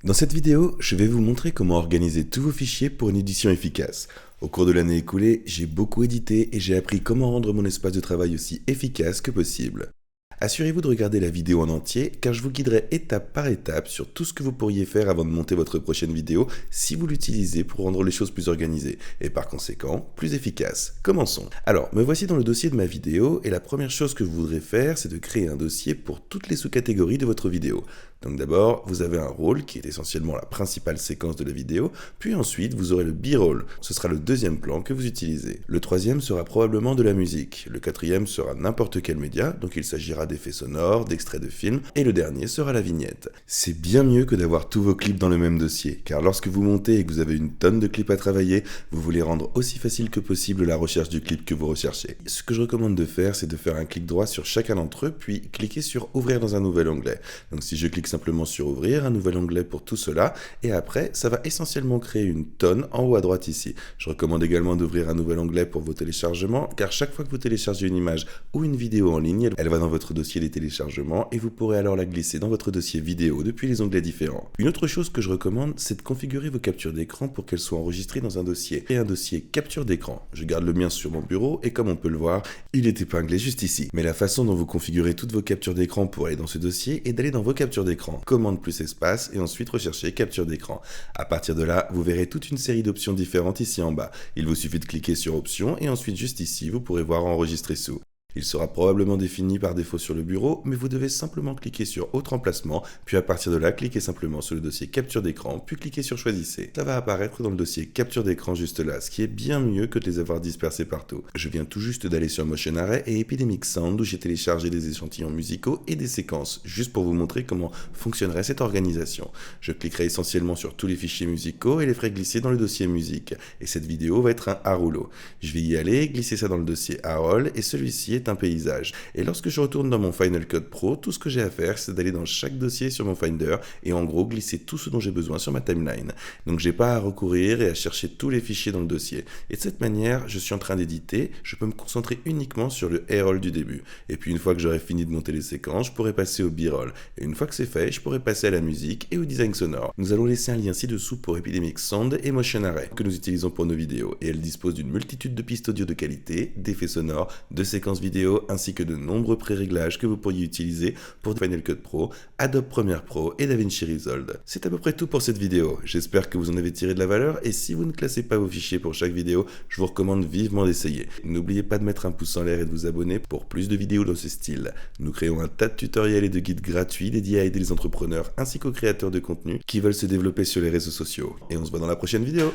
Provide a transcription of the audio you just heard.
Dans cette vidéo, je vais vous montrer comment organiser tous vos fichiers pour une édition efficace. Au cours de l'année écoulée, j'ai beaucoup édité et j'ai appris comment rendre mon espace de travail aussi efficace que possible. Assurez-vous de regarder la vidéo en entier car je vous guiderai étape par étape sur tout ce que vous pourriez faire avant de monter votre prochaine vidéo si vous l'utilisez pour rendre les choses plus organisées et par conséquent plus efficaces. Commençons. Alors, me voici dans le dossier de ma vidéo et la première chose que vous voudrez faire, c'est de créer un dossier pour toutes les sous-catégories de votre vidéo. Donc d'abord, vous avez un rôle qui est essentiellement la principale séquence de la vidéo, puis ensuite vous aurez le B-roll, ce sera le deuxième plan que vous utilisez. Le troisième sera probablement de la musique, le quatrième sera n'importe quel média, donc il s'agira d'effets sonores, d'extraits de films, et le dernier sera la vignette. C'est bien mieux que d'avoir tous vos clips dans le même dossier, car lorsque vous montez et que vous avez une tonne de clips à travailler, vous voulez rendre aussi facile que possible la recherche du clip que vous recherchez. Ce que je recommande de faire, c'est de faire un clic droit sur chacun d'entre eux, puis cliquer sur ouvrir dans un nouvel onglet. Donc si je clique simplement sur ouvrir, un nouvel onglet pour tout cela, et après, ça va essentiellement créer une tonne en haut à droite ici. Je recommande également d'ouvrir un nouvel onglet pour vos téléchargements, car chaque fois que vous téléchargez une image ou une vidéo en ligne, elle va dans votre dossier des téléchargements, et vous pourrez alors la glisser dans votre dossier vidéo depuis les onglets différents. Une autre chose que je recommande, c'est de configurer vos captures d'écran pour qu'elles soient enregistrées dans un dossier, et un dossier capture d'écran. Je garde le mien sur mon bureau, et comme on peut le voir, il est épinglé juste ici. Mais la façon dont vous configurez toutes vos captures d'écran pour aller dans ce dossier est d'aller dans vos captures d'écran. Commande plus espace et ensuite rechercher capture d'écran. À partir de là, vous verrez toute une série d'options différentes ici en bas. Il vous suffit de cliquer sur options et ensuite juste ici, vous pourrez voir enregistrer sous. Il sera probablement défini par défaut sur le bureau, mais vous devez simplement cliquer sur Autre emplacement, puis à partir de là, cliquez simplement sur le dossier capture d'écran, puis cliquez sur Choisissez. Ça va apparaître dans le dossier capture d'écran juste là, ce qui est bien mieux que de les avoir dispersés partout. Je viens tout juste d'aller sur Motion Array et Epidemic Sound où j'ai téléchargé des échantillons musicaux et des séquences, juste pour vous montrer comment fonctionnerait cette organisation. Je cliquerai essentiellement sur tous les fichiers musicaux et les ferai glisser dans le dossier musique. Et cette vidéo va être un A-rouleau. Je vais y aller, glisser ça dans le dossier A-roll et celui-ci est un paysage. Et lorsque je retourne dans mon Final Cut Pro, tout ce que j'ai à faire, c'est d'aller dans chaque dossier sur mon Finder et en gros glisser tout ce dont j'ai besoin sur ma timeline. Donc j'ai pas à recourir et à chercher tous les fichiers dans le dossier. Et de cette manière, je suis en train d'éditer, je peux me concentrer uniquement sur le A-roll du début. Et puis une fois que j'aurai fini de monter les séquences, je pourrai passer au B-roll. Et une fois que c'est fait, je pourrai passer à la musique et au design sonore. Nous allons laisser un lien ci-dessous pour Epidemic Sound et Motion Array que nous utilisons pour nos vidéos. Et elles disposent d'une multitude de pistes audio de qualité, d'effets sonores, de séquences vidéo ainsi que de nombreux pré-réglages que vous pourriez utiliser pour Final Cut Pro, Adobe Premiere Pro et DaVinci Resolve. C'est à peu près tout pour cette vidéo. J'espère que vous en avez tiré de la valeur et si vous ne classez pas vos fichiers pour chaque vidéo, je vous recommande vivement d'essayer. N'oubliez pas de mettre un pouce en l'air et de vous abonner pour plus de vidéos dans ce style. Nous créons un tas de tutoriels et de guides gratuits dédiés à aider les entrepreneurs ainsi qu'aux créateurs de contenu qui veulent se développer sur les réseaux sociaux. Et on se voit dans la prochaine vidéo.